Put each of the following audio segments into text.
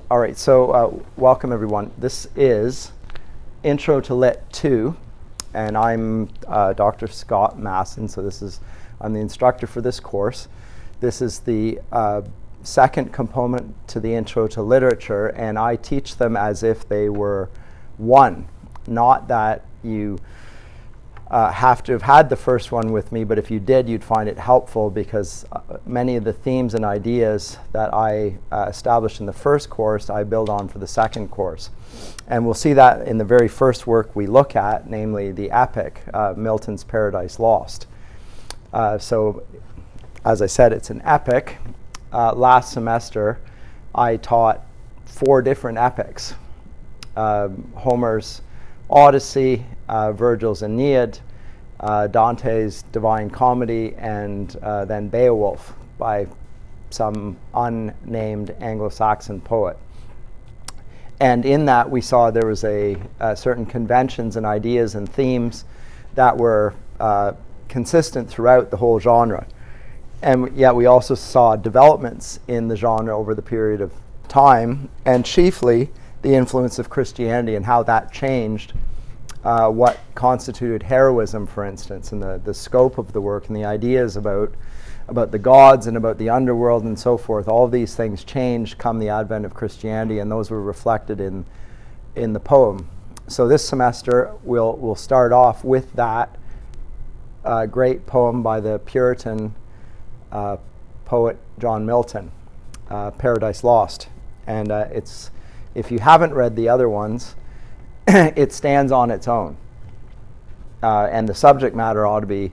All right, so welcome everyone. This is Intro to Lit 2, and I'm Dr. Scott Masson, so I'm the instructor for this course. This is the second component to the Intro to Literature, and I teach them as if they were one. Not that you have to have had the first one with me, but if you did, you'd find it helpful because many of the themes and ideas that I established in the first course, I build on for the second course. And we'll see that in the very first work we look at, namely the epic, Milton's Paradise Lost. So, as I said, it's an epic. Last semester, I taught 4 different epics. Homer's Odyssey, Virgil's Aeneid, Dante's Divine Comedy, and then Beowulf by some unnamed Anglo-Saxon poet. And in that we saw there was a certain conventions and ideas and themes that were consistent throughout the whole genre. And yet we also saw developments in the genre over the period of time, and chiefly the influence of Christianity and how that changed what constituted heroism, for instance, and the scope of the work and the ideas about the gods and about the underworld and so forth. All of these things changed come the advent of Christianity, and those were reflected in the poem. So this semester we'll start off with that great poem by the Puritan poet John Milton, Paradise Lost. And if you haven't read the other ones, it stands on its own. And the subject matter ought to be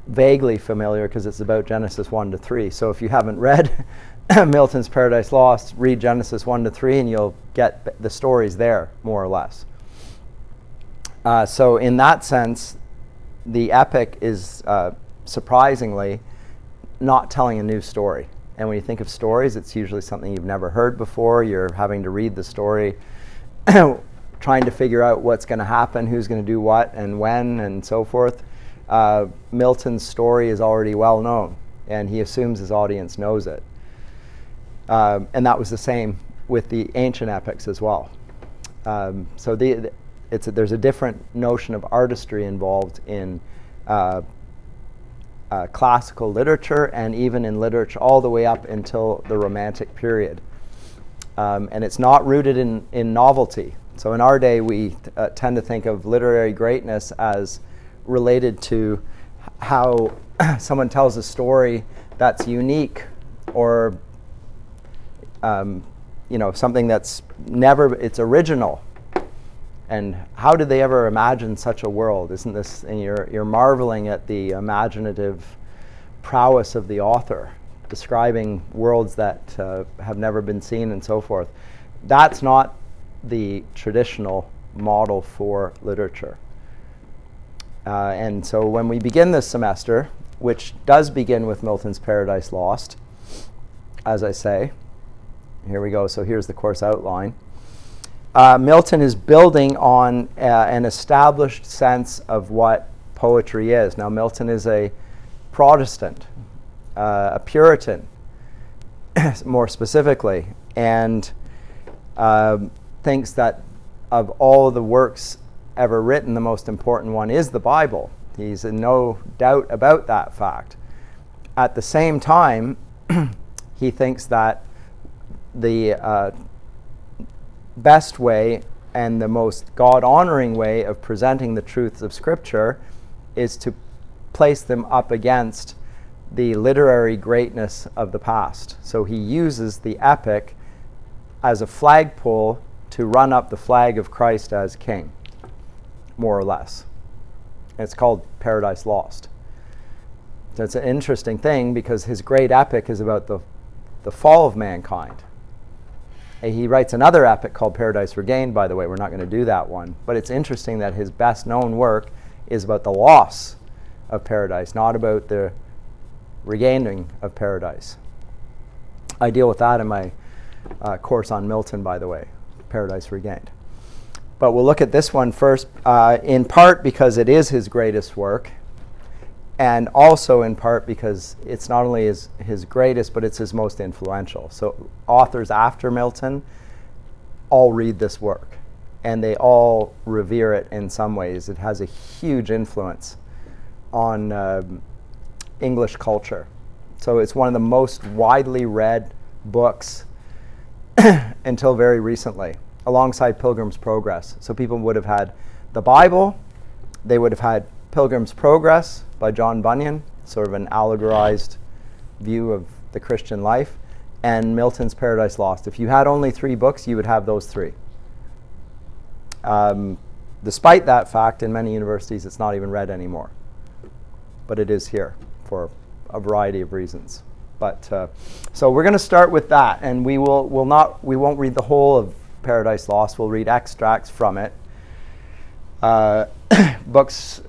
vaguely familiar because it's about Genesis 1 to 3. So if you haven't read Milton's Paradise Lost, read Genesis 1 to 3 and you'll get the stories there, more or less. So in that sense, the epic is surprisingly not telling a new story. And when you think of stories, it's usually something you've never heard before. You're having to read the story, trying to figure out what's going to happen, who's going to do what, and when, and so forth. Milton's story is already well known, and he assumes his audience knows it. And that was the same with the ancient epics as well. So there's a different notion of artistry involved in classical literature, and even in literature all the way up until the Romantic period. And it's not rooted in novelty. So in our day, we tend to think of literary greatness as related to how someone tells a story that's unique, or something that's it's original. And how did they ever imagine such a world? Isn't this? And you're marveling at the imaginative prowess of the author, describing worlds that have never been seen and so forth. That's not the traditional model for literature. And so when we begin this semester, which does begin with Milton's Paradise Lost, as I say, here we go. So here's the course outline. Milton is building on an established sense of what poetry is. Now, Milton is a Protestant, a Puritan, more specifically, and thinks that of all the works ever written, the most important one is the Bible. He's in no doubt about that fact. At the same time, he thinks that the best way and the most God-honoring way of presenting the truths of Scripture is to place them up against the literary greatness of the past. So he uses the epic as a flagpole to run up the flag of Christ as king, more or less. It's called Paradise Lost. So it's an interesting thing because his great epic is about the fall of mankind. He writes another epic called Paradise Regained, by the way. We're not going to do that one. But it's interesting that his best known work is about the loss of paradise, not about the regaining of paradise. I deal with that in my course on Milton, by the way, Paradise Regained. But we'll look at this one first, in part because it is his greatest work, and also in part because it's not only his greatest, but it's his most influential. So authors after Milton all read this work, and they all revere it in some ways. It has a huge influence on English culture. So it's one of the most widely read books until very recently, alongside Pilgrim's Progress. So people would have had the Bible, they would have had Pilgrim's Progress by John Bunyan, sort of an allegorized view of the Christian life, and Milton's Paradise Lost. If you had only 3 books, you would have those 3. Despite that fact, in many universities, it's not even read anymore. But it is here for a variety of reasons. But so we're going to start with that, and we won't read the whole of Paradise Lost. We'll read extracts from it. Books.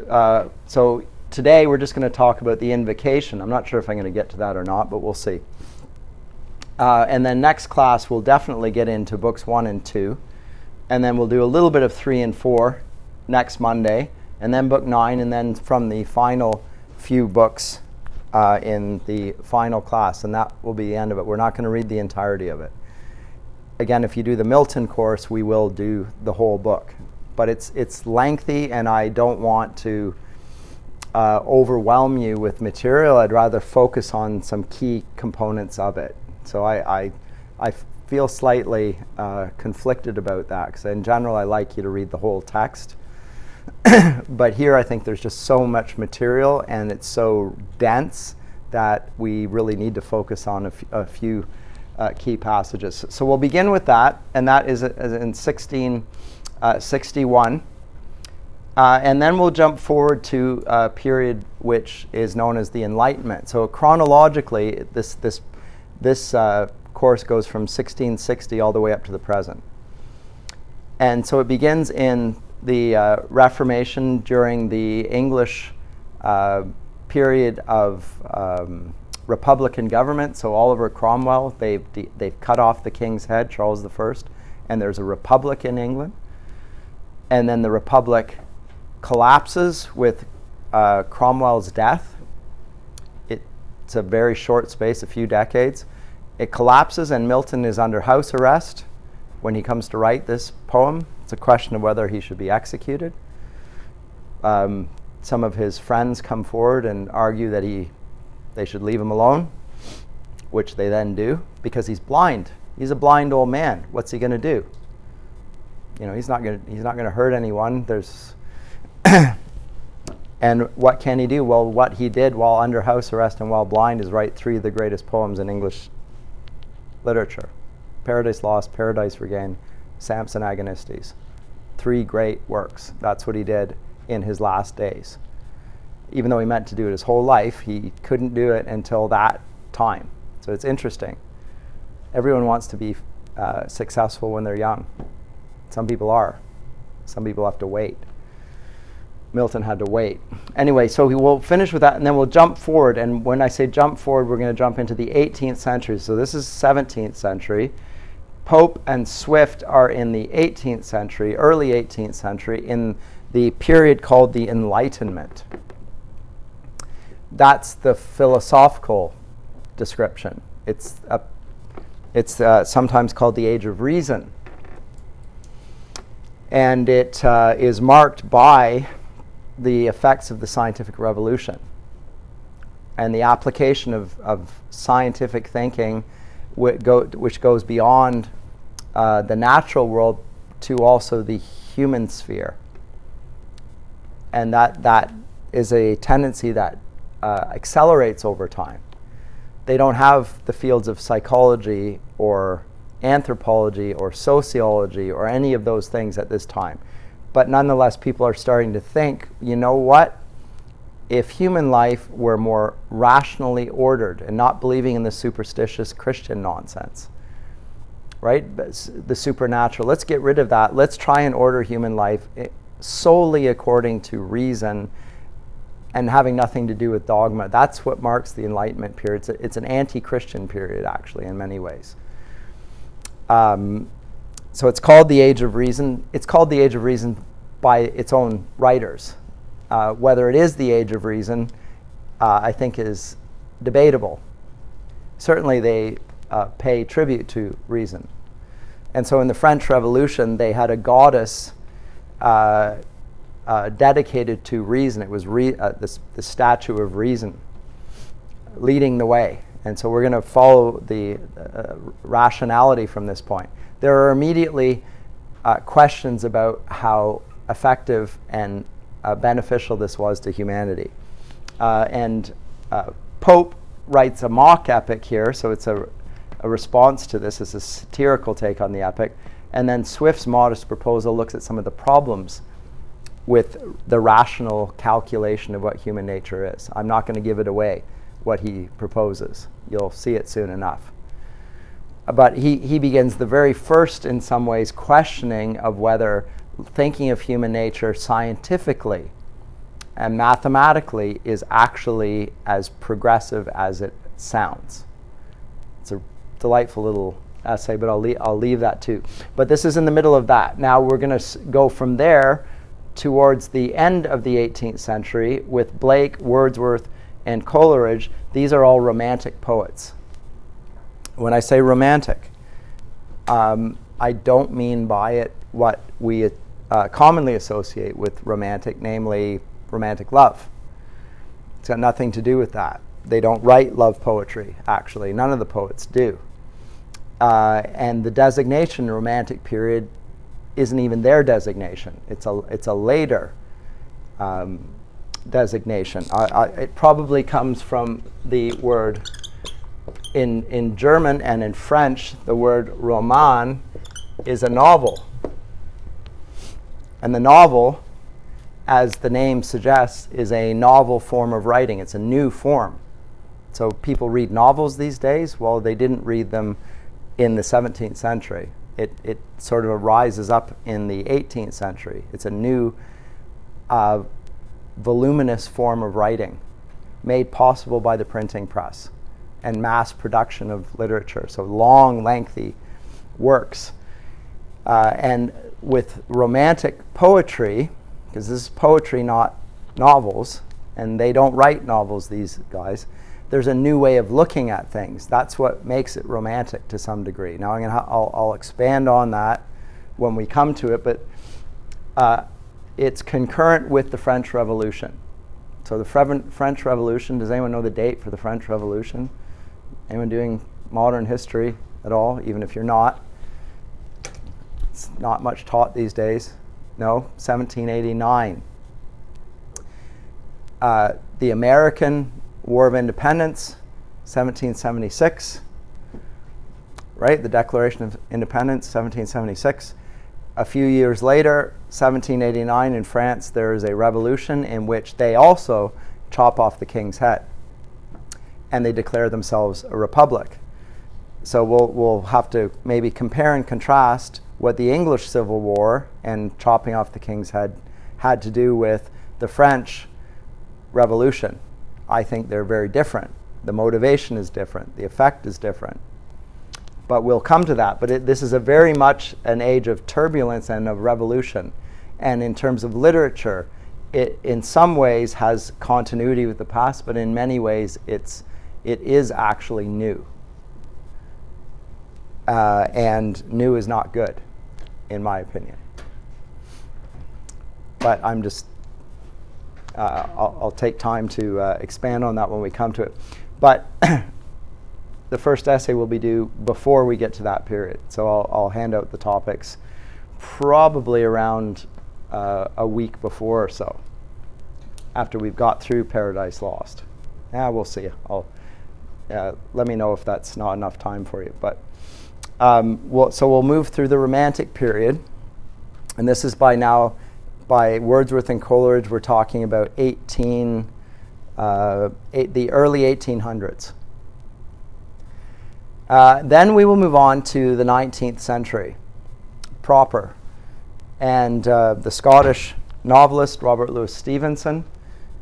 So today we're just going to talk about the invocation. I'm not sure if I'm going to get to that or not, but we'll see. And then next class we'll definitely get into books 1 and 2, and then we'll do a little bit of 3 and 4 next Monday, and then book 9, and then from the final few books in the final class, and that will be the end of it. We're not going to read the entirety of it. Again, if you do the Milton course, we will do the whole book, but it's lengthy, and I don't want to overwhelm you with material. I'd rather focus on some key components of it. So I feel slightly conflicted about that, because in general I like you to read the whole text. But here I think there's just so much material, and it's so dense that we really need to focus on a few key passages. So we'll begin with that, and that is in 1661. And then we'll jump forward to a period which is known as the Enlightenment. So chronologically, this course goes from 1660 all the way up to the present. And so it begins in the Reformation during the English period of Republican government. So Oliver Cromwell, they've cut off the king's head, Charles I, and there's a republic in England. And then the republic collapses with Cromwell's death. It's a very short space, a few decades. It collapses, and Milton is under house arrest when he comes to write this poem. It's a question of whether he should be executed. Some of his friends come forward and argue that they should leave him alone, which they then do, because he's blind. He's a blind old man. What's he going to do? You know, he's not going to hurt anyone. And what can he do? Well, what he did while under house arrest and while blind is write 3 of the greatest poems in English literature: Paradise Lost, Paradise Regained, Samson Agonistes. 3 great works. That's what he did in his last days. Even though he meant to do it his whole life, he couldn't do it until that time. So it's interesting. Everyone wants to be successful when they're young. Some people are. Some people have to wait. Milton had to wait. Anyway, so we will finish with that, and then we'll jump forward. And when I say jump forward, we're going to jump into the 18th century. So this is 17th century. Pope and Swift are in the 18th century, early 18th century, in the period called the Enlightenment. That's the philosophical description. It's sometimes called the Age of Reason. And it is marked by the effects of the scientific revolution and the application of scientific thinking which goes beyond the natural world to also the human sphere. And that is a tendency that accelerates over time. They don't have the fields of psychology or anthropology or sociology or any of those things at this time. But nonetheless, people are starting to think, you know what? If human life were more rationally ordered and not believing in the superstitious Christian nonsense, right? The supernatural, let's get rid of that. Let's try and order human life solely according to reason and having nothing to do with dogma. That's what marks the Enlightenment period. It's an anti-Christian period, actually, in many ways. So it's called the Age of Reason. It's called the Age of Reason by its own writers. Whether it is the Age of Reason I think is debatable. Certainly they pay tribute to reason. And so in the French Revolution, they had a goddess dedicated to reason. It was the statue of reason leading the way. And so we're going to follow the rationality from this point. There are immediately questions about how effective and beneficial this was to humanity. And Pope writes a mock epic here, so it's a response to this. It's a satirical take on the epic. And then Swift's modest proposal looks at some of the problems with the rational calculation of what human nature is. I'm not going to give it away, what he proposes. You'll see it soon enough. But he begins the very first, in some ways, questioning of whether thinking of human nature scientifically and mathematically is actually as progressive as it sounds. It's a delightful little essay, but I'll leave that too. But this is in the middle of that. Now we're going to go from there towards the end of the 18th century with Blake, Wordsworth, and Coleridge. These are all Romantic poets. When I say romantic, I don't mean by it what we commonly associate with romantic, namely romantic love. It's got nothing to do with that. They don't write love poetry, actually. None of the poets do. And the designation Romantic Period isn't even their designation. It's a later designation. It probably comes from the word in German and in French. The word roman is a novel. And the novel, as the name suggests, is a novel form of writing. It's a new form. So people read novels these days. Well, they didn't read them in the 17th century. It sort of rises up in the 18th century. It's a new voluminous form of writing made possible by the printing press and mass production of literature. So long, lengthy works. And with Romantic poetry, because this is poetry, not novels, and they don't write novels, these guys, there's a new way of looking at things. That's what makes it romantic to some degree. Now I'll expand on that when we come to it, but it's concurrent with the French Revolution. So the French Revolution, does anyone know the date for the French Revolution? Anyone doing modern history at all, even if you're not? It's not much taught these days. No, 1789. The American War of Independence, 1776. Right, the Declaration of Independence, 1776. A few years later, 1789 in France, there is a revolution in which they also chop off the king's head. And they declare themselves a republic. So we'll have to maybe compare and contrast what the English Civil War and chopping off the king's head had to do with the French Revolution. I think they're very different. The motivation is different. The effect is different. But we'll come to that. But this is a very much an age of turbulence and of revolution. And in terms of literature, it in some ways has continuity with the past, but in many ways it is actually new. And new is not good, in my opinion. But I'm just, I'll take time to expand on that when we come to it. But the first essay will be due before we get to that period. So I'll hand out the topics probably around a week before or so, after we've got through Paradise Lost. We'll see. Let me know if that's not enough time for you. But so we'll move through the Romantic period. And this is by Wordsworth and Coleridge, we're talking about the early 1800s. Then we will move on to the 19th century proper. And the Scottish novelist Robert Louis Stevenson,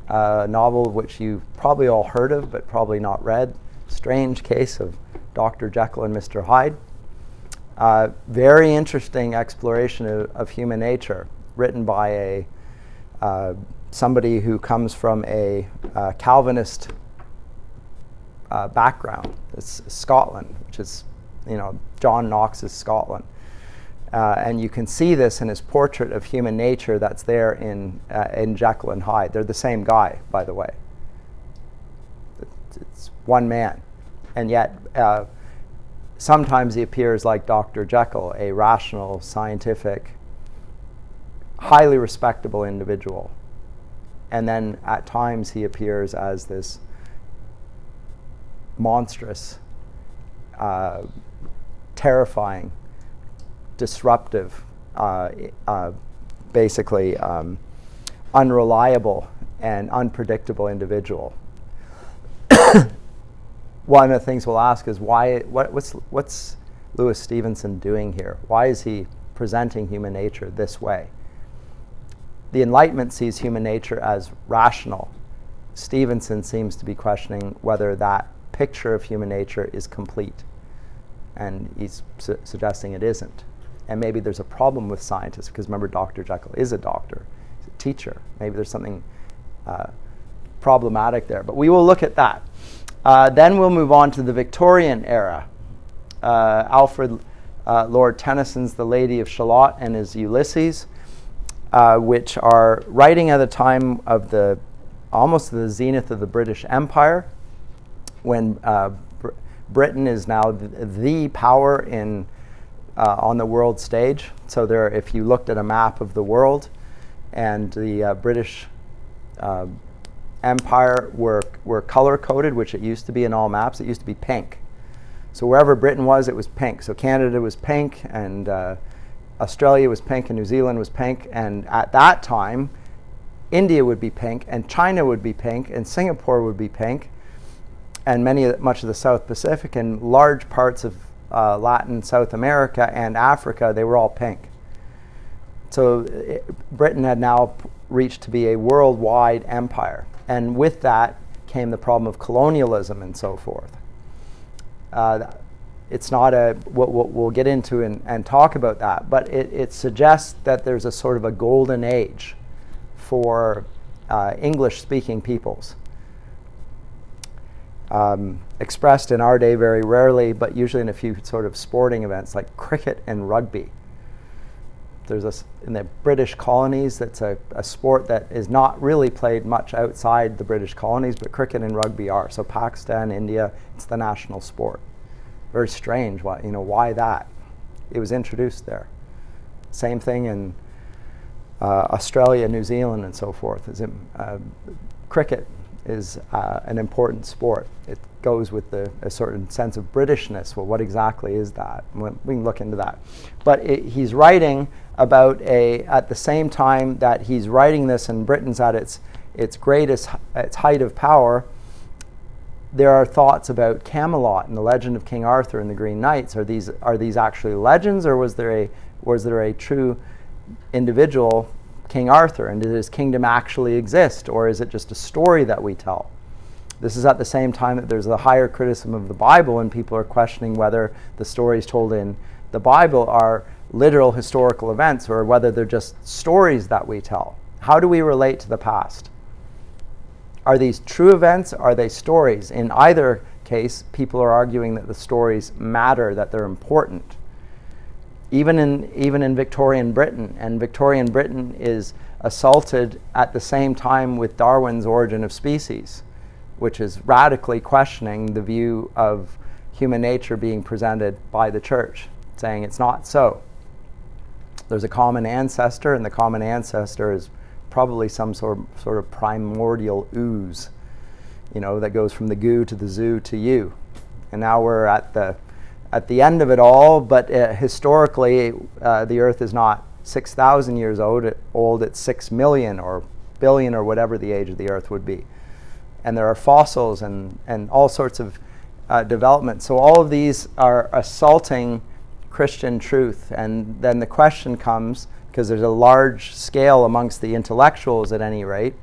a novel which you've probably all heard of but probably not read, Strange Case of Dr. Jekyll and Mr. Hyde. Very interesting exploration of human nature, written by a somebody who comes from a Calvinist background. It's Scotland, which is, John Knox's Scotland. And you can see this in his portrait of human nature that's there in Jekyll and Hyde. They're the same guy, by the way. It's one man. And yet, sometimes he appears like Dr. Jekyll, a rational, scientific, highly respectable individual. And then at times he appears as this monstrous, terrifying, disruptive, basically unreliable and unpredictable individual. One of the things we'll ask is what's Louis Stevenson doing here? Why is he presenting human nature this way? The Enlightenment sees human nature as rational. Stevenson seems to be questioning whether that picture of human nature is complete. And he's suggesting it isn't. And maybe there's a problem with scientists, because remember, Dr. Jekyll is a doctor, he's a teacher. Maybe there's something problematic there. But we will look at that. Then we'll move on to the Victorian era. Alfred Lord Tennyson's The Lady of Shalott and his Ulysses, which are writing at the time of almost the zenith of the British Empire, when Britain is now the power on the world stage. So if you looked at a map of the world, and the British Empire were color-coded, which it used to be in all maps. It used to be pink. So wherever Britain was, it was pink. So Canada was pink, and Australia was pink, and New Zealand was pink. And at that time, India would be pink, and China would be pink, and Singapore would be pink, and much of the South Pacific and large parts of Latin, South America, and Africa, they were all pink. So Britain had now reached to be a worldwide empire. And with that came the problem of colonialism and so forth. It's not we'll get into and talk about that, but it suggests that there's a sort of a golden age for English-speaking peoples. Expressed in our day very rarely, but usually in a few sort of sporting events like cricket and rugby. There's in the British colonies, that's a sport that is not really played much outside the British colonies, but cricket and rugby are. So Pakistan, India, it's the national sport. Very strange. Why that? It was introduced there. Same thing in Australia, New Zealand, and so forth. Cricket is an important sport. It goes with a certain sense of Britishness. Well, what exactly is that? We can look into that. But he's writing about at the same time that he's writing this, and Britain's at its greatest, its height of power, there are thoughts about Camelot and the legend of King Arthur and the Green Knights. Are these actually legends, or was there a true individual King Arthur, and did his kingdom actually exist, or is it just a story that we tell? This is at the same time that there's a higher criticism of the Bible, and people are questioning whether the stories told in the Bible are literal historical events, or whether they're just stories that we tell. How do we relate to the past? Are these true events? Are they stories? In either case, people are arguing that the stories matter, that they're important. Even in Victorian Britain, and Victorian Britain is assaulted at the same time with Darwin's Origin of Species, which is radically questioning the view of human nature being presented by the church, saying it's not so. There's a common ancestor, and the common ancestor is probably some sort of primordial ooze, that goes from the goo to the zoo to you. And now we're at the end of it all, but historically, the Earth is not 6,000 years old, it's 6 million or billion or whatever the age of the Earth would be. And there are fossils and all sorts of development. So all of these are assaulting Christian truth. And then the question comes, because there's a large scale amongst the intellectuals at any rate,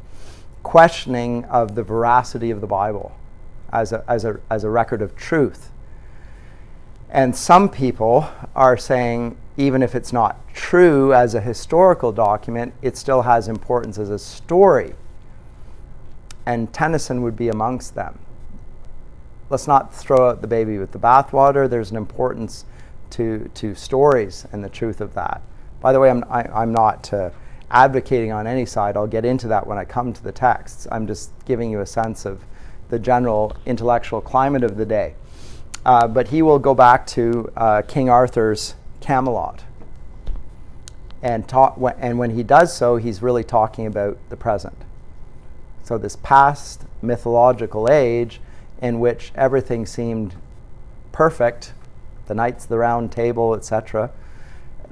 questioning of the veracity of the Bible as a record of truth. And some people are saying even if it's not true as a historical document, it still has importance as a story. And Tennyson would be amongst them. Let's not throw out the baby with the bathwater. There's an importance to stories and the truth of that. By the way, I'm not advocating on any side. I'll get into that when I come to the texts. I'm just giving you a sense of the general intellectual climate of the day. But he will go back to King Arthur's Camelot. And when he does so, he's really talking about the present. So this past mythological age in which everything seemed perfect, the Knights of the Round Table, etc.,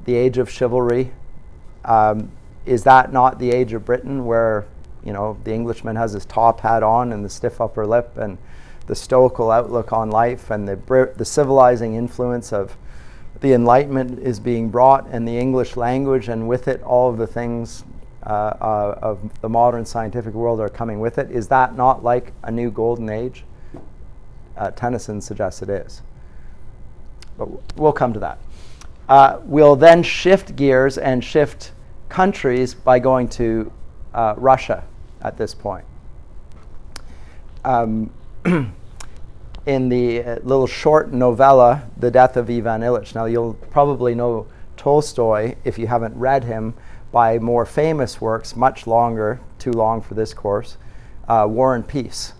the age of chivalry, is that not the age of Britain where, the Englishman has his top hat on and the stiff upper lip and the stoical outlook on life, and the civilizing influence of the Enlightenment is being brought, and the English language, and with it all of the things of the modern scientific world are coming with it? Is that not like a new golden age? Tennyson suggests it is. But we'll come to that. We'll then shift gears and shift countries by going to Russia at this point. In the little short novella, The Death of Ivan Ilyich. Now, you'll probably know Tolstoy, if you haven't read him, by more famous works, much longer, too long for this course, War and Peace,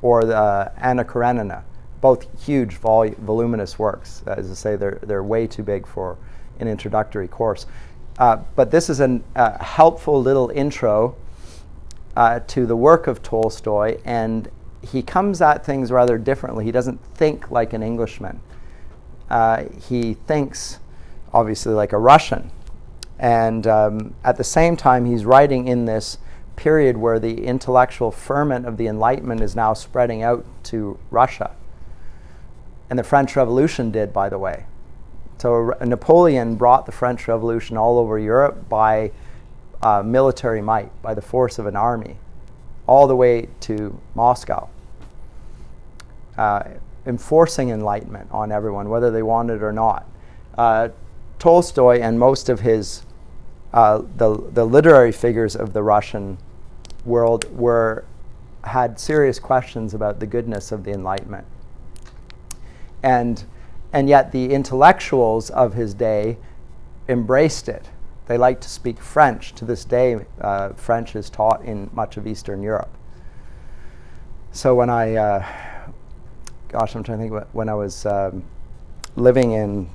or the Anna Karenina, both huge voluminous works. As I say, they're way too big for an introductory course. But this is a helpful little intro to the work of Tolstoy, and he comes at things rather differently. He doesn't think like an Englishman. He thinks, obviously, like a Russian. And at the same time, he's writing in this period where the intellectual ferment of the Enlightenment is now spreading out to Russia. And the French Revolution did, by the way. So Napoleon brought the French Revolution all over Europe by military might, by the force of an army, all the way to Moscow, enforcing enlightenment on everyone, whether they wanted it or not. Tolstoy and most of his the literary figures of the Russian world had serious questions about the goodness of the Enlightenment, and yet the intellectuals of his day embraced it. They liked to speak French. To this day, French is taught in much of Eastern Europe. So when I'm trying to think when I was living in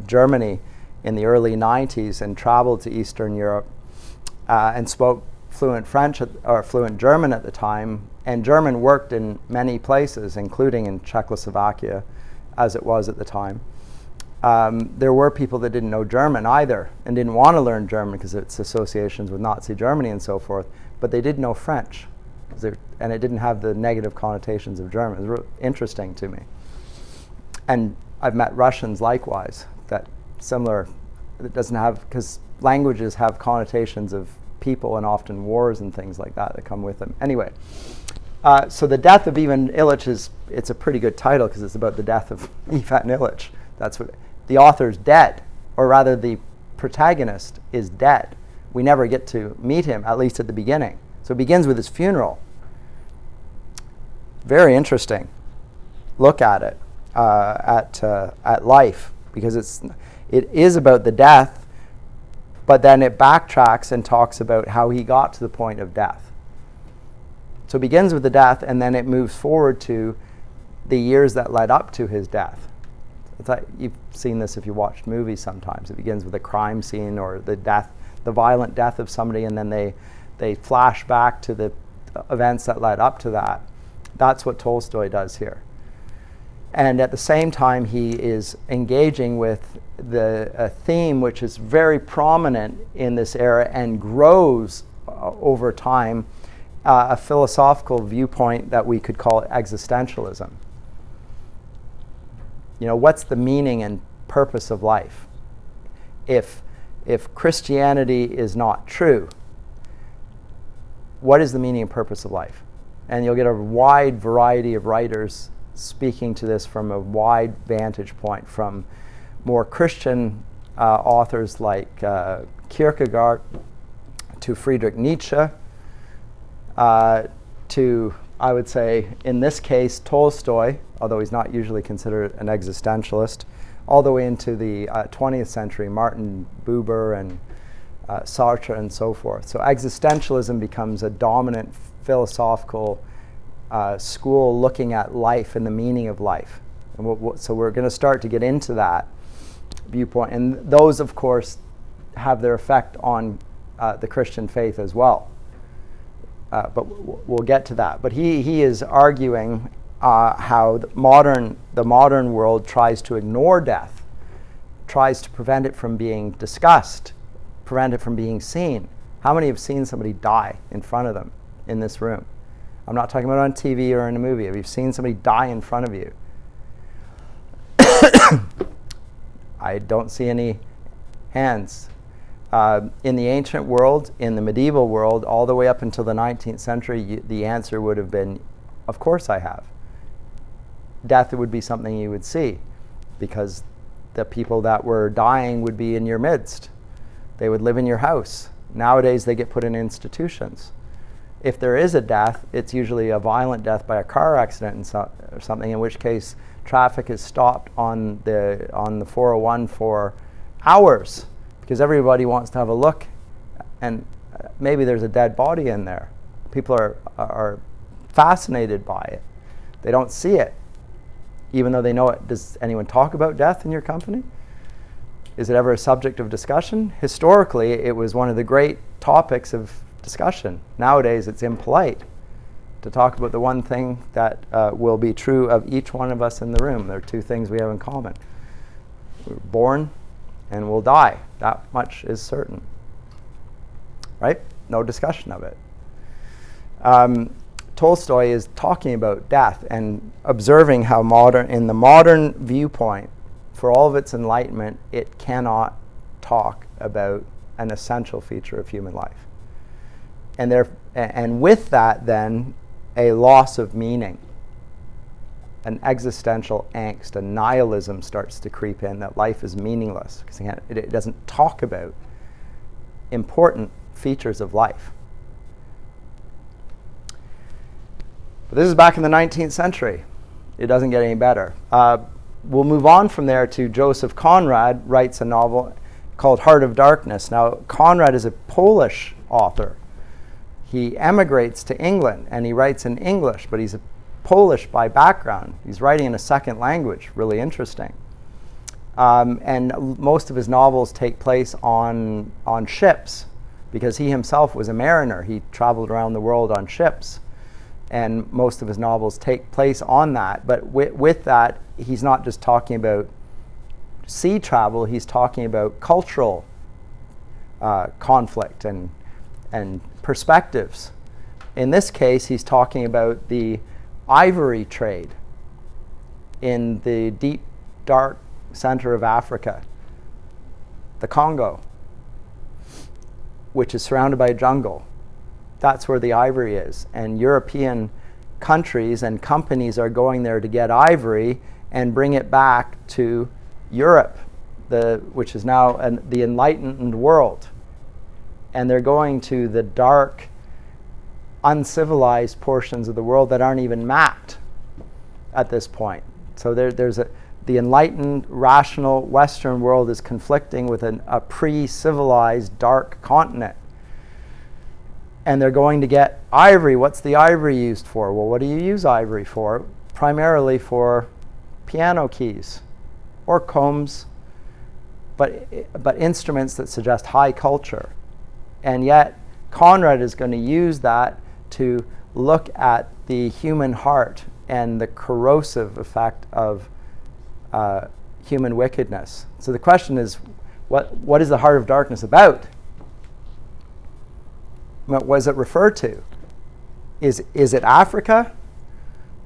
Germany in the early 90s and traveled to Eastern Europe and spoke fluent French or fluent German at the time, and German worked in many places, including in Czechoslovakia, as it was at the time. There were people that didn't know German either and didn't want to learn German because of its associations with Nazi Germany and so forth, but they did know French, and it didn't have the negative connotations of German. It was really interesting to me. And I've met Russians likewise, that similar, it doesn't have, because languages have connotations of people and often wars and things like that come with them. Anyway, so The Death of Ivan Ilyich it's a pretty good title because it's about the death of Ivan Ilyich. That's what the author's dead, or rather the protagonist is dead. We never get to meet him, at least at the beginning. So it begins with his funeral. Very interesting look at it, at life, because it is about the death, but then it backtracks and talks about how he got to the point of death. So it begins with the death, and then it moves forward to the years that led up to his death. It's like, you've seen this if you watched movies sometimes. It begins with a crime scene or the violent death of somebody, and then they flash back to the events that led up to that. That's what Tolstoy does here. And at the same time, he is engaging with a theme which is very prominent in this era and grows over time, a philosophical viewpoint that we could call existentialism. What's the meaning and purpose of life? If Christianity is not true, what is the meaning and purpose of life? And you'll get a wide variety of writers speaking to this from a wide vantage point, from more Christian authors like Kierkegaard, to Friedrich Nietzsche, to, I would say, in this case, Tolstoy, although he's not usually considered an existentialist, all the way into the 20th century, Martin Buber and Sartre and so forth. So existentialism becomes a dominant philosophical school looking at life and the meaning of life. And so we're going to start to get into that viewpoint. And those, of course, have their effect on the Christian faith as well. But we'll get to that. But he is arguing how the modern world tries to ignore death, tries to prevent it from being discussed, prevent it from being seen. How many have seen somebody die in front of them in this room? I'm not talking about on TV or in a movie. Have you seen somebody die in front of you? I don't see any hands. In the ancient world, in the medieval world, all the way up until the 19th century, the answer would have been, of course I have. Death would be something you would see, because the people that were dying would be in your midst. They would live in your house. Nowadays, they get put in institutions. If there is a death, it's usually a violent death by a car accident or something, in which case traffic is stopped on the 401 for hours, because everybody wants to have a look, and maybe there's a dead body in there. People are fascinated by it. They don't see it, even though they know it. Does anyone talk about death in your company? Is it ever a subject of discussion? Historically, it was one of the great topics of discussion. Nowadays, it's impolite to talk about the one thing that will be true of each one of us in the room. There are two things we have in common. We're born and we'll die. That much is certain. Right? No discussion of it. Tolstoy is talking about death and observing how in the modern viewpoint, for all of its enlightenment, it cannot talk about an essential feature of human life. And with that, then, a loss of meaning, an existential angst, a nihilism starts to creep in, that life is meaningless because it doesn't talk about important features of life. But this is back in the 19th century. It doesn't get any better. We'll move on from there to Joseph Conrad writes a novel called Heart of Darkness. Now, Conrad is a Polish author. He emigrates to England and he writes in English, but he's a Polish by background. He's writing in a second language, really interesting. And most of his novels take place on ships, because he himself was a mariner. He traveled around the world on ships. And most of his novels take place on that. But with that, he's not just talking about sea travel, he's talking about cultural conflict and perspectives. In this case, he's talking about the ivory trade in the deep, dark center of Africa, the Congo, which is surrounded by jungle. That's where the ivory is. And European countries and companies are going there to get ivory and bring it back to Europe, which is now the Enlightened world. And they're going to the dark, uncivilized portions of the world that aren't even mapped at this point. So the enlightened, rational Western world is conflicting with a pre-civilized, dark continent. And they're going to get ivory. What's the ivory used for? Well, what do you use ivory for? Primarily for piano keys or combs, but instruments that suggest high culture. And yet, Conrad is going to use that to look at the human heart and the corrosive effect of human wickedness. So the question is, what is the Heart of Darkness about? What does it refer to? Is it Africa?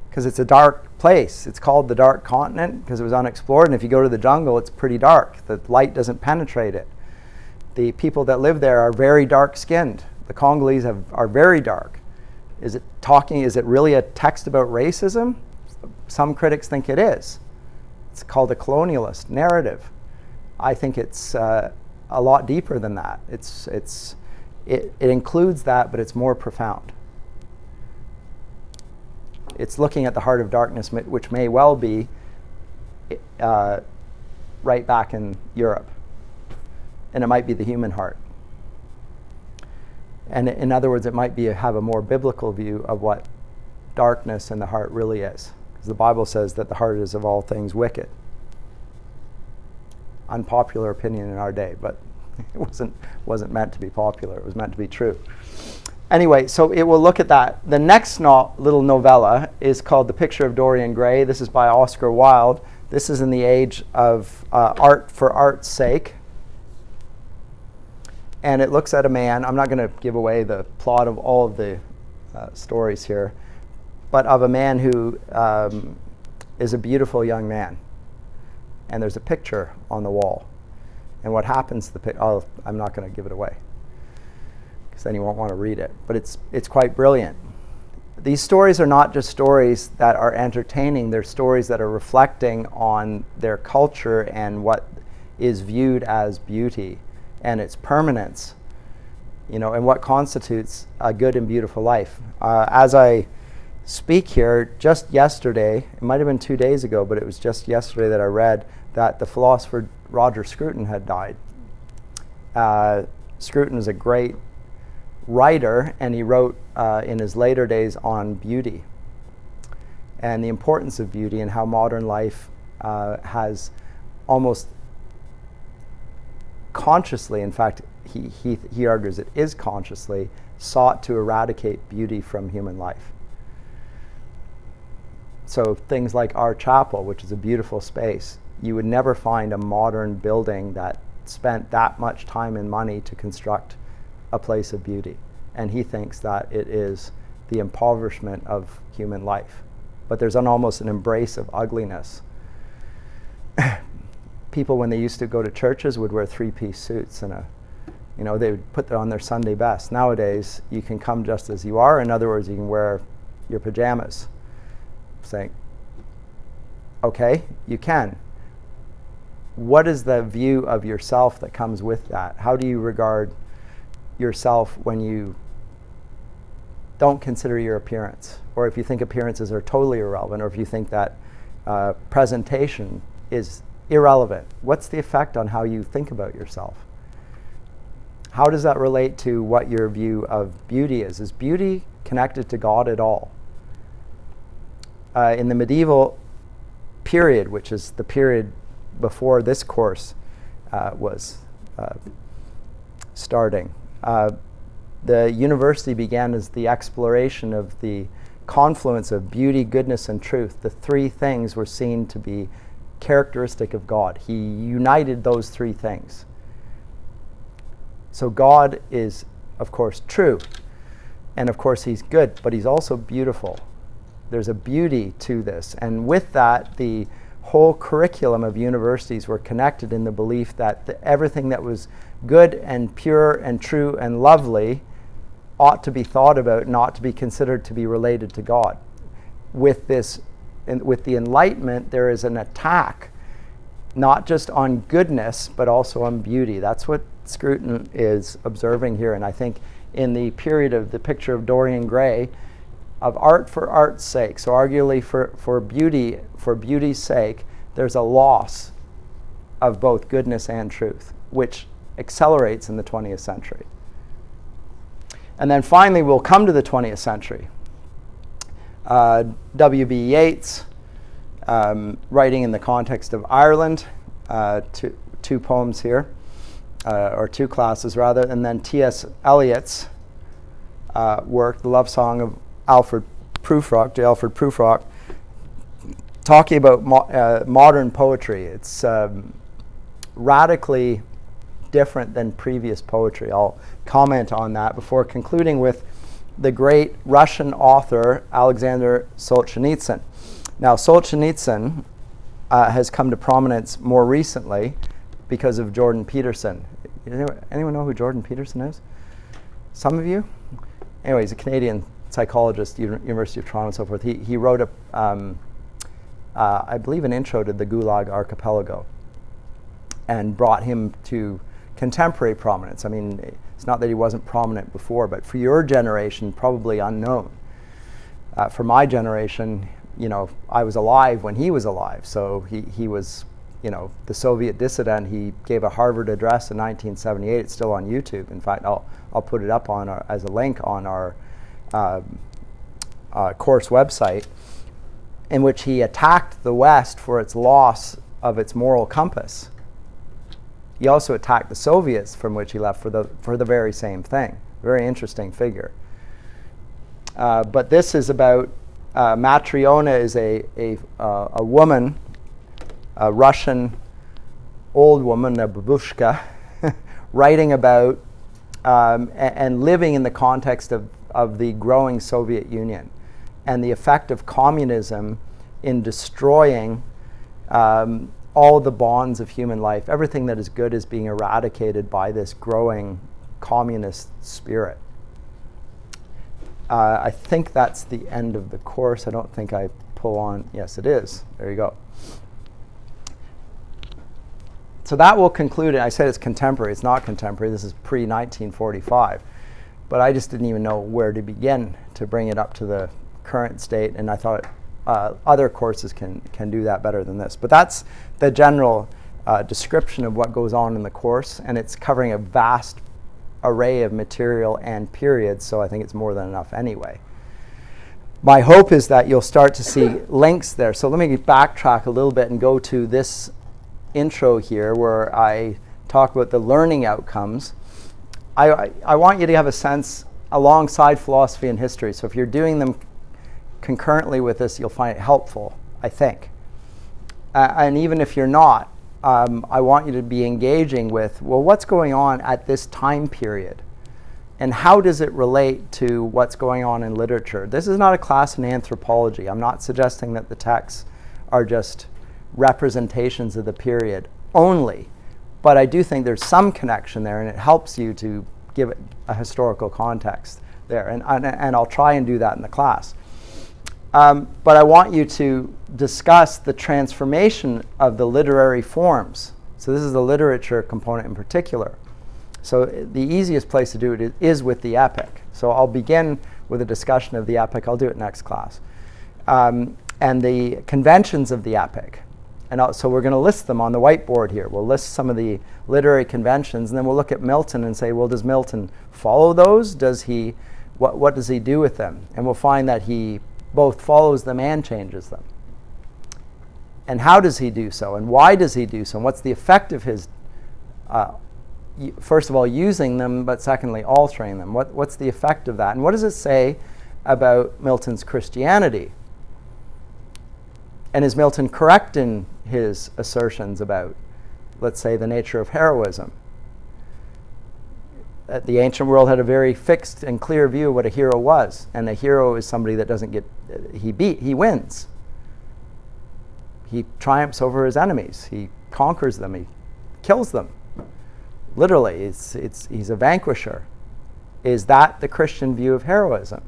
Because it's a dark place. It's called the Dark Continent because it was unexplored. And if you go to the jungle, it's pretty dark. The light doesn't penetrate it. The people that live there are very dark-skinned. The Congolese are very dark. Is it really a text about racism? Some critics think it is. It's called a colonialist narrative. I think it's a lot deeper than that. It includes that, but it's more profound. It's looking at the heart of darkness, which may well be right back in Europe. And it might be the human heart. And in other words, it might be have a more biblical view of what darkness in the heart really is. Because the Bible says that the heart is of all things wicked. Unpopular opinion in our day, but it wasn't meant to be popular. It was meant to be true. Anyway, so it will look at that. The next little novella is called The Picture of Dorian Gray. This is by Oscar Wilde. This is in the age of art for art's sake. And it looks at a man. I'm not going to give away the plot of all of the stories here, but of a man who is a beautiful young man. And there's a picture on the wall. And what happens to the picture, I'm not going to give it away, because then you won't want to read it. But it's quite brilliant. These stories are not just stories that are entertaining. They're stories that are reflecting on their culture and what is viewed as beauty and its permanence, and what constitutes a good and beautiful life. As I speak here, just yesterday, it might have been 2 days ago, but it was just yesterday that I read that the philosopher Roger Scruton had died. Scruton is a great writer, and he wrote in his later days on beauty and the importance of beauty and how modern life has almost consciously, in fact, he argues it is consciously, sought to eradicate beauty from human life. So things like our chapel, which is a beautiful space, you would never find a modern building that spent that much time and money to construct a place of beauty. And he thinks that it is the impoverishment of human life. But there's almost an embrace of ugliness. People, when they used to go to churches, would wear 3-piece suits and they would put on their Sunday best. Nowadays, you can come just as you are. In other words, you can wear your pajamas. Saying, okay, you can. What is the view of yourself that comes with that? How do you regard yourself when you don't consider your appearance? Or if you think appearances are totally irrelevant, or if you think that presentation is irrelevant, what's the effect on how you think about yourself? How does that relate to what your view of beauty is? Is beauty connected to God at all? In the medieval period, which is the period before this course was starting, the university began as the exploration of the confluence of beauty, goodness, and truth. The three things were seen to be characteristic of God. He united those three things. So God is, of course, true, and of course He's good, but He's also beautiful. There's a beauty to this, and with that, the whole curriculum of universities were connected in the belief that everything that was good and pure and true and lovely ought to be thought about and ought to be considered to be related to God. With the Enlightenment, there is an attack, not just on goodness, but also on beauty. That's what Scruton is observing here, and I think in the period of the picture of Dorian Gray, of art for art's sake, so arguably for beauty's sake, there's a loss of both goodness and truth, which accelerates in the 20th century. And then finally, we'll come to the 20th century. W.B. Yeats, writing in the context of Ireland, two poems here, or two classes rather, and then T.S. Eliot's work, The Love Song of Alfred Prufrock, talking about modern poetry. It's radically different than previous poetry. I'll comment on that before concluding with the great Russian author Alexander Solzhenitsyn. Now, Solzhenitsyn has come to prominence more recently because of Jordan Peterson. Anyone know who Jordan Peterson is? Some of you? Anyway, he's a Canadian psychologist, University of Toronto and so forth. He wrote I believe, an intro to the Gulag Archipelago. and brought him to contemporary prominence. I mean, it's not that he wasn't prominent before, but for your generation, probably unknown. For my generation, you know, I was alive when he was alive, so he was, you know, the Soviet dissident. He gave a Harvard address in 1978. It's still on YouTube. In fact, I'll put it up on as a link on our course website, in which he attacked the West for its loss of its moral compass. He also attacked the Soviets, from which he left, for the very same thing. Very interesting figure. But this is about Matryona is a woman, a Russian old woman, a babushka, writing about and living in the context of the growing Soviet Union and the effect of communism in destroying all the bonds of human life. Everything that is good is being eradicated by this growing communist spirit. I think that's the end of the course. I don't think I pull on. Yes, it is. There you go. So that will conclude it. I said it's contemporary. It's not contemporary. This is pre-1945. But I just didn't even know where to begin to bring it up to the current state, and I thought other courses can do that better than this. But that's the general description of what goes on in the course, and it's covering a vast array of material and periods, so I think it's more than enough anyway. My hope is that you'll start to see links there. So let me backtrack a little bit and go to this intro here where I talk about the learning outcomes. I want you to have a sense alongside philosophy and history. So if you're doing them concurrently with this, you'll find it helpful, I think. And even if you're not, I want you to be engaging with, well, what's going on at this time period? And how does it relate to what's going on in literature? This is not a class in anthropology. I'm not suggesting that the texts are just representations of the period only. But I do think there's some connection there, and it helps you to give it a historical context there. And I'll try and do that in the class. But I want you to discuss the transformation of the literary forms. So this is the literature component in particular. So the easiest place to do it is with the epic. So I'll begin with a discussion of the epic. I'll do it next class. And the conventions of the epic. And so we're going to list them on the whiteboard here. We'll list some of the literary conventions, and then we'll look at Milton and say, well, does Milton follow those? Does he? What does he do with them? And we'll find that he both follows them and changes them. And how does he do so? And why does he do so? And what's the effect of his, first of all, using them, but secondly, altering them? What's the effect of that? And what does it say about Milton's Christianity? And is Milton correct in his assertions about, let's say, the nature of heroism? The ancient world had a very fixed and clear view of what a hero was. And a hero is somebody that doesn't get, he wins. He triumphs over his enemies. He conquers them. He kills them. Literally, he's a vanquisher. Is that the Christian view of heroism?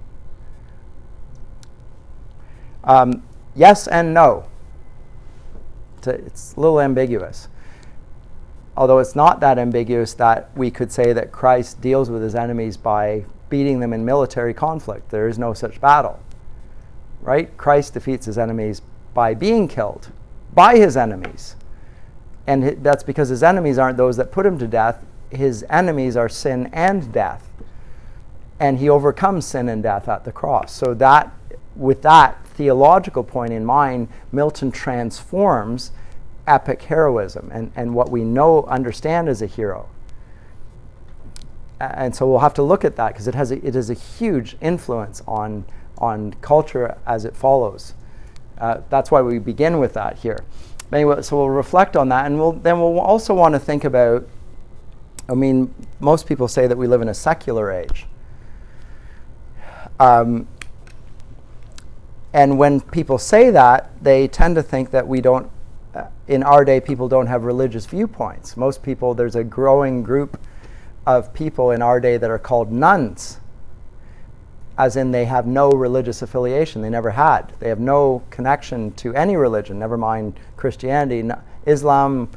Yes and no. It's a little ambiguous. Although it's not that ambiguous that we could say that Christ deals with his enemies by beating them in military conflict. There is no such battle. Right? Christ defeats his enemies by being killed by his enemies. And that's because his enemies aren't those that put him to death. His enemies are sin and death. And he overcomes sin and death at the cross. So that, with that theological point in mind, Milton transforms epic heroism and what we understand as a hero. And so we'll have to look at that because it has a huge influence on culture as it follows. That's why we begin with that here. Anyway, so we'll reflect on that, and we'll also want to think about, I mean, most people say that we live in a secular age. And when people say that, they tend to think that we don't, in our day, people don't have religious viewpoints. Most people, there's a growing group of people in our day that are called nuns, as in they have no religious affiliation. They never had. They have no connection to any religion, never mind Christianity. Islam,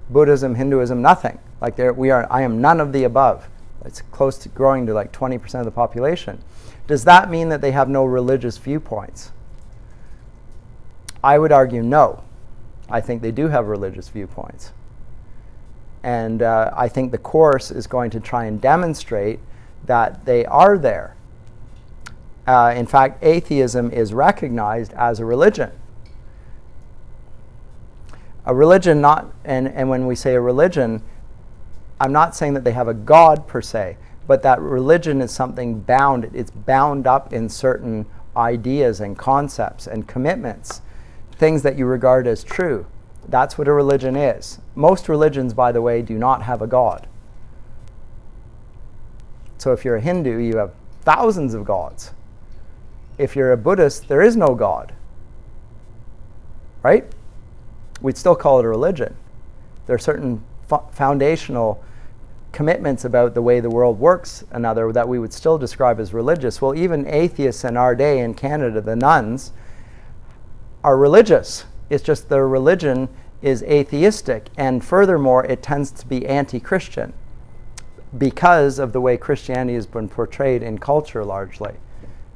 Buddhism, Hinduism, nothing. Like I am none of the above. It's close to growing to like 20% of the population. Does that mean that they have no religious viewpoints? I would argue no. I think they do have religious viewpoints. And I think the course is going to try and demonstrate that they are there. In fact, atheism is recognized as a religion. A religion and when we say a religion, I'm not saying that they have a God per se, but that religion is something bound. It's bound up in certain ideas and concepts and commitments, things that you regard as true. That's what a religion is. Most religions, by the way, do not have a God. So if you're a Hindu, you have thousands of gods. If you're a Buddhist, there is no God. Right? We'd still call it a religion. There are certain foundational commitments about the way the world works, another that we would still describe as religious. Well, even atheists in our day in Canada, the nuns, are religious. It's just their religion is atheistic, and furthermore, it tends to be anti-Christian because of the way Christianity has been portrayed in culture largely,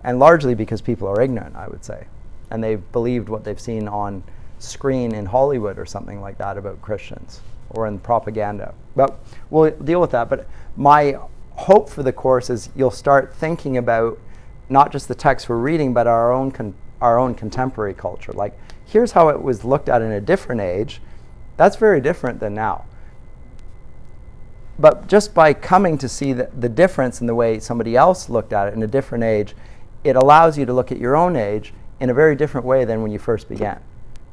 and largely because people are ignorant, I would say, and they've believed what they've seen on screen in Hollywood or something like that about Christians, or in propaganda. But we'll deal with that. But my hope for the course is you'll start thinking about not just the text we're reading, but our own contemporary culture. Like, here's how it was looked at in a different age. That's very different than now. But just by coming to see the difference in the way somebody else looked at it in a different age, it allows you to look at your own age in a very different way than when you first began.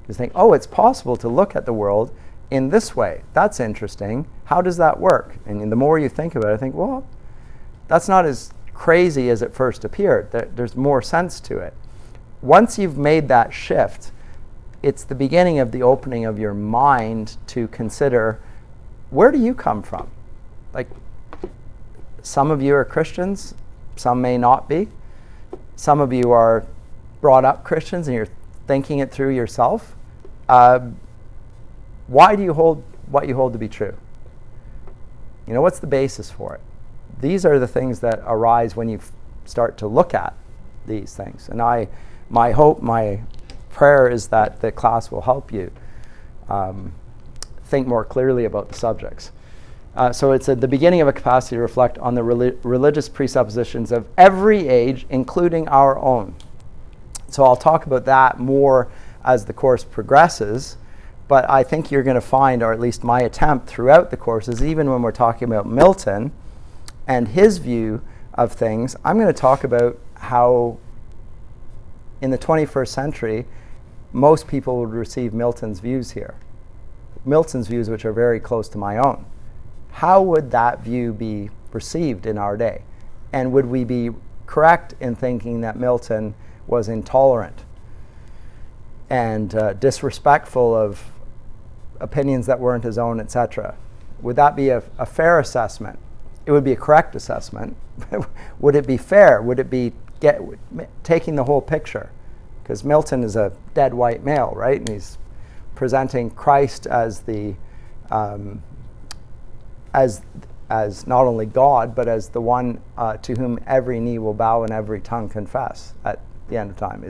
You think, oh, it's possible to look at the world in this way. That's interesting. How does that work? And the more you think about it, I think, well, that's not as crazy as it first appeared. There's more sense to it. Once you've made that shift, it's the beginning of the opening of your mind to consider, where do you come from? Like, some of you are Christians, some may not be. Some of you are brought up Christians and you're thinking it through yourself. Why do you hold what you hold to be true? You know, what's the basis for it? These are the things that arise when you start to look at these things. And my hope, my prayer is that the class will help you think more clearly about the subjects. So it's at the beginning of a capacity to reflect on the religious presuppositions of every age, including our own. So I'll talk about that more as the course progresses, but I think you're going to find, or at least my attempt throughout the course, is even when we're talking about Milton and his view of things, I'm going to talk about how in the 21st century, most people would receive Milton's views here. Milton's views, which are very close to my own. How would that view be received in our day? And would we be correct in thinking that Milton was intolerant and disrespectful of opinions that weren't his own, etc.? Would that be a fair assessment? It would be a correct assessment. Would it be fair? Would it be taking the whole picture? Because Milton is a dead white male, right? And he's presenting Christ as the as not only God, but as the one to whom every knee will bow and every tongue confess at the end of time.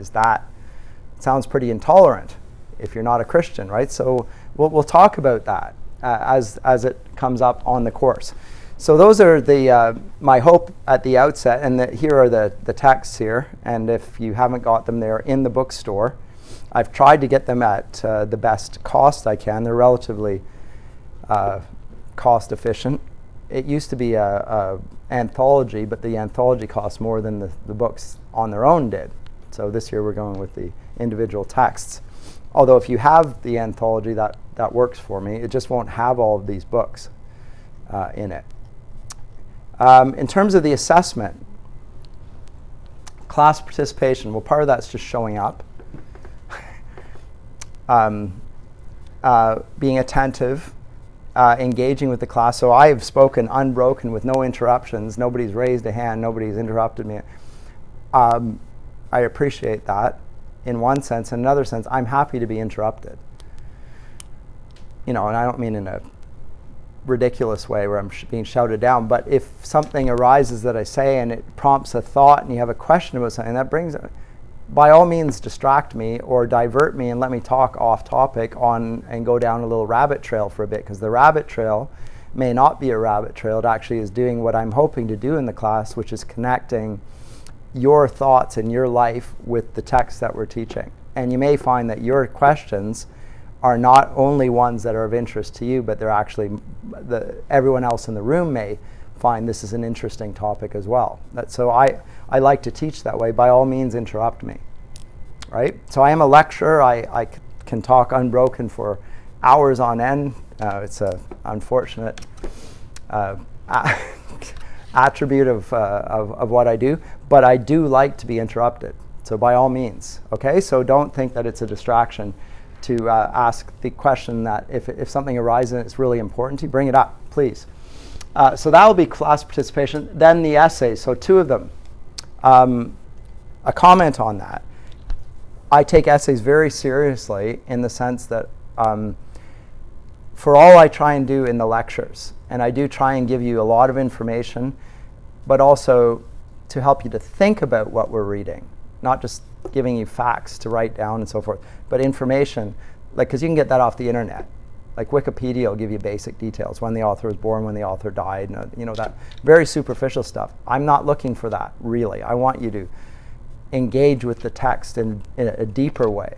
Sounds pretty intolerant if you're not a Christian, right? So we'll talk about that as it comes up on the course. So those are my hope at the outset, and here are the texts here, and if you haven't got them, they're in the bookstore. I've tried to get them at the best cost I can. They're relatively cost efficient. It used to be a anthology, but the anthology costs more than the books on their own did. So this year we're going with the individual texts. Although if you have the anthology, that works for me. It just won't have all of these books in it. In terms of the assessment, class participation, well, part of that's just showing up. Being attentive, engaging with the class. So I have spoken unbroken with no interruptions. Nobody's raised a hand. Nobody's interrupted me. I appreciate that in one sense. In another sense, I'm happy to be interrupted. and I don't mean in a ridiculous way where I'm being shouted down, but if something arises that I say and it prompts a thought and you have a question about something, that brings it, by all means distract me or divert me and let me talk off topic and go down a little rabbit trail for a bit, because the rabbit trail may not be a rabbit trail. It actually is doing what I'm hoping to do in the class, which is connecting your thoughts and your life with the text that we're teaching. And you may find that your questions are not only ones that are of interest to you, but they're actually, everyone else in the room may find this is an interesting topic as well. So I like to teach that way. By all means, interrupt me, right? So I am a lecturer. I can talk unbroken for hours on end. It's an unfortunate attribute of what I do, but I do like to be interrupted. So by all means, okay? So don't think that it's a distraction to ask the question that if something arises and it's really important to you, bring it up, please. So that will be class participation. Then the essays, so 2 of them. A comment on that. I take essays very seriously in the sense that for all I try and do in the lectures, and I do try and give you a lot of information, but also to help you to think about what we're reading, not just giving you facts to write down and so forth, but information, like, because you can get that off the internet. Like Wikipedia will give you basic details, when the author was born, when the author died, that very superficial stuff. I'm not looking for that, really. I want you to engage with the text in a deeper way,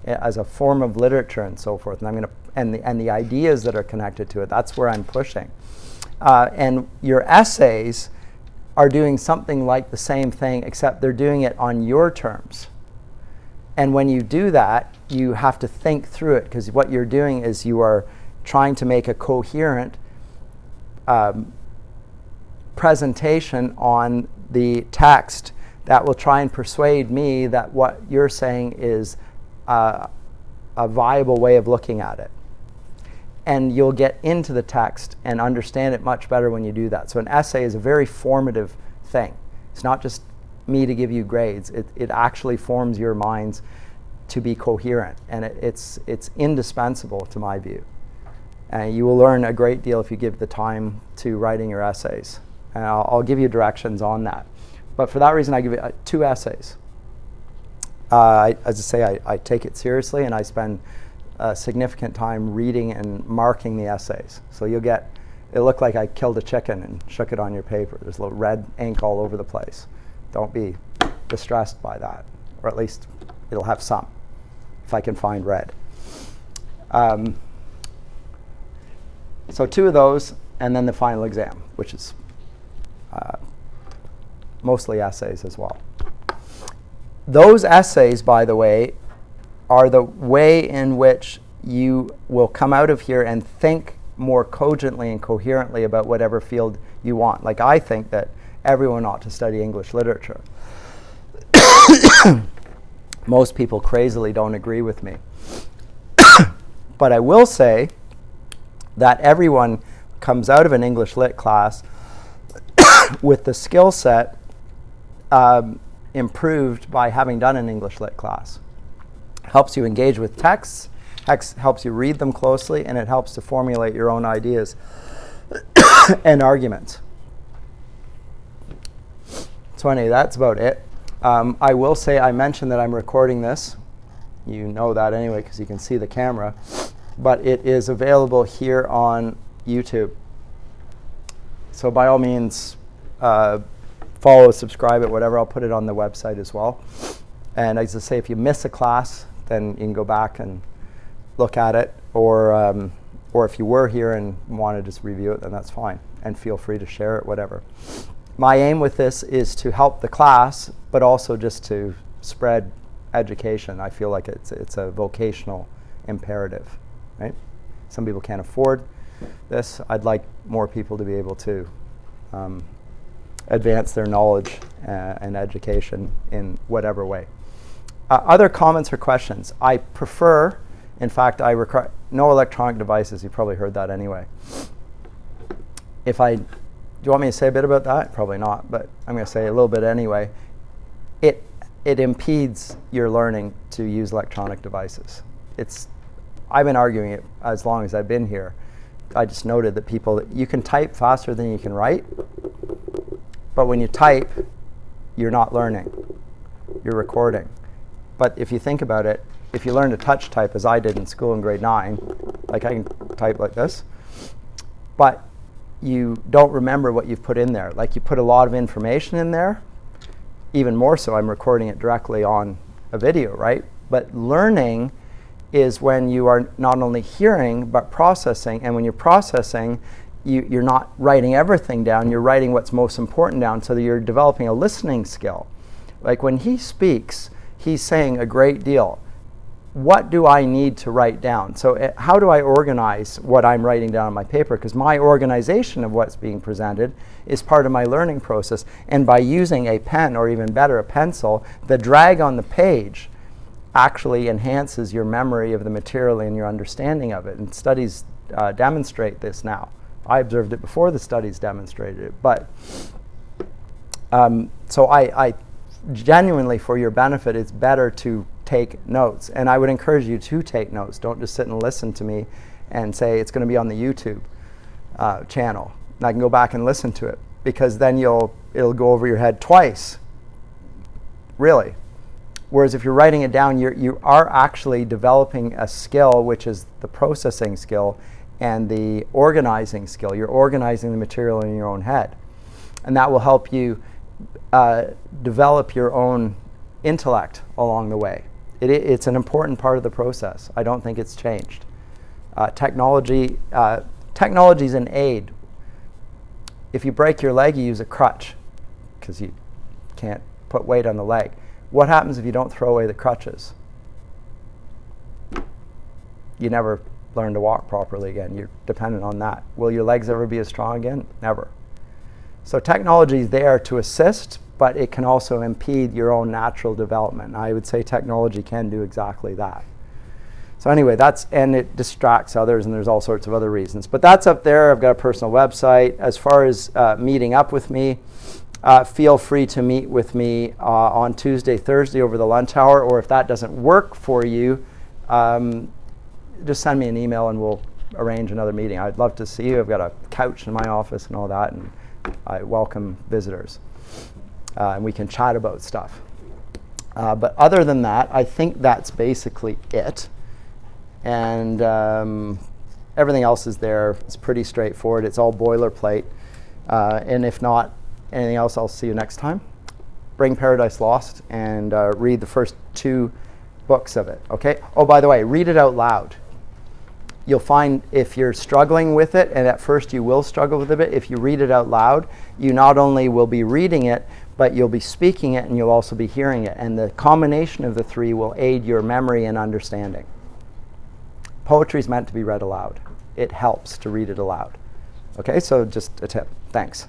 as a form of literature and so forth. And the ideas that are connected to it, that's where I'm pushing. And your essays are doing something like the same thing, except they're doing it on your terms. And when you do that, you have to think through it, because what you're doing is you are trying to make a coherent presentation on the text that will try and persuade me that what you're saying is a viable way of looking at it. And you'll get into the text and understand it much better when you do that. So an essay is a very formative thing. It's not just me to give you grades. It actually forms your minds to be coherent, and it's indispensable to my view. And you will learn a great deal if you give the time to writing your essays. And I'll give you directions on that. But for that reason, I give you 2 essays. As I say, I take it seriously, and I spend significant time reading and marking the essays. So it'll look like I killed a chicken and shook it on your paper. There's a little red ink all over the place. Don't be distressed by that, or at least it'll have some, if I can find red. So 2 of those, and then the final exam, which is mostly essays as well. Those essays, by the way, are the way in which you will come out of here and think more cogently and coherently about whatever field you want. Like, I think that everyone ought to study English literature. Most people crazily don't agree with me. But I will say that everyone comes out of an English lit class with the skill set improved by having done an English lit class. Helps you engage with texts, helps you read them closely, and it helps to formulate your own ideas and arguments. So anyway, that's about it. I will say, I mentioned that I'm recording this. You know that anyway, because you can see the camera. But it is available here on YouTube. So by all means, follow, subscribe it, whatever. I'll put it on the website as well. And as I say, if you miss a class, then you can go back and look at it. Or if you were here and want to just review it, then that's fine. And feel free to share it, whatever. My aim with this is to help the class, but also just to spread education. I feel like it's a vocational imperative, right? Some people can't afford this. I'd like more people to be able to advance their knowledge and education in whatever way. Other comments or questions? I prefer, in fact, I require no electronic devices. You probably heard that anyway. Do you want me to say a bit about that? Probably not, but I'm going to say a little bit anyway. It impedes your learning to use electronic devices. I've been arguing it as long as I've been here. I just noted that you can type faster than you can write, but when you type, you're not learning. You're recording. But if you think about it, if you learn to touch type, as I did in school in grade 9, like I can type like this, but you don't remember what you've put in there. Like you put a lot of information in there, even more so, I'm recording it directly on a video, right? But learning is when you are not only hearing, but processing. And when you're processing, you're not writing everything down, you're writing what's most important down, so that you're developing a listening skill. Like when he speaks, he's saying a great deal. What do I need to write down? So how do I organize what I'm writing down on my paper? Because my organization of what's being presented is part of my learning process. And by using a pen, or even better, a pencil, the drag on the page actually enhances your memory of the material and your understanding of it. And studies demonstrate this now. I observed it before the studies demonstrated it. But so I genuinely, for your benefit, it's better to take notes. And I would encourage you to take notes. Don't just sit and listen to me and say it's going to be on the YouTube channel. And I can go back and listen to it, because then it'll go over your head twice. Really. Whereas if you're writing it down, you are actually developing a skill, which is the processing skill and the organizing skill. You're organizing the material in your own head. And that will help you develop your own intellect along the way. It's an important part of the process. I don't think it's changed. Technology is an aid. If you break your leg, you use a crutch, because you can't put weight on the leg. What happens if you don't throw away the crutches? You never learn to walk properly again. You're dependent on that. Will your legs ever be as strong again? Never. So technology is there to assist, but it can also impede your own natural development. I would say technology can do exactly that. So anyway, and it distracts others, and there's all sorts of other reasons. But that's up there. I've got a personal website. As far as meeting up with me, feel free to meet with me on Tuesday, Thursday over the lunch hour, or if that doesn't work for you, just send me an email and we'll arrange another meeting. I'd love to see you. I've got a couch in my office and all that, and I welcome visitors. And we can chat about stuff. But other than that, I think that's basically it. And everything else is there. It's pretty straightforward. It's all boilerplate. And if not anything else, I'll see you next time. Bring Paradise Lost and read the first 2 books of it, okay? Oh, by the way, read it out loud. You'll find if you're struggling with it, and at first you will struggle with it a bit, if you read it out loud, you not only will be reading it, but you'll be speaking it, and you'll also be hearing it. And the combination of the 3 will aid your memory and understanding. Poetry is meant to be read aloud. It helps to read it aloud. Okay, so just a tip. Thanks.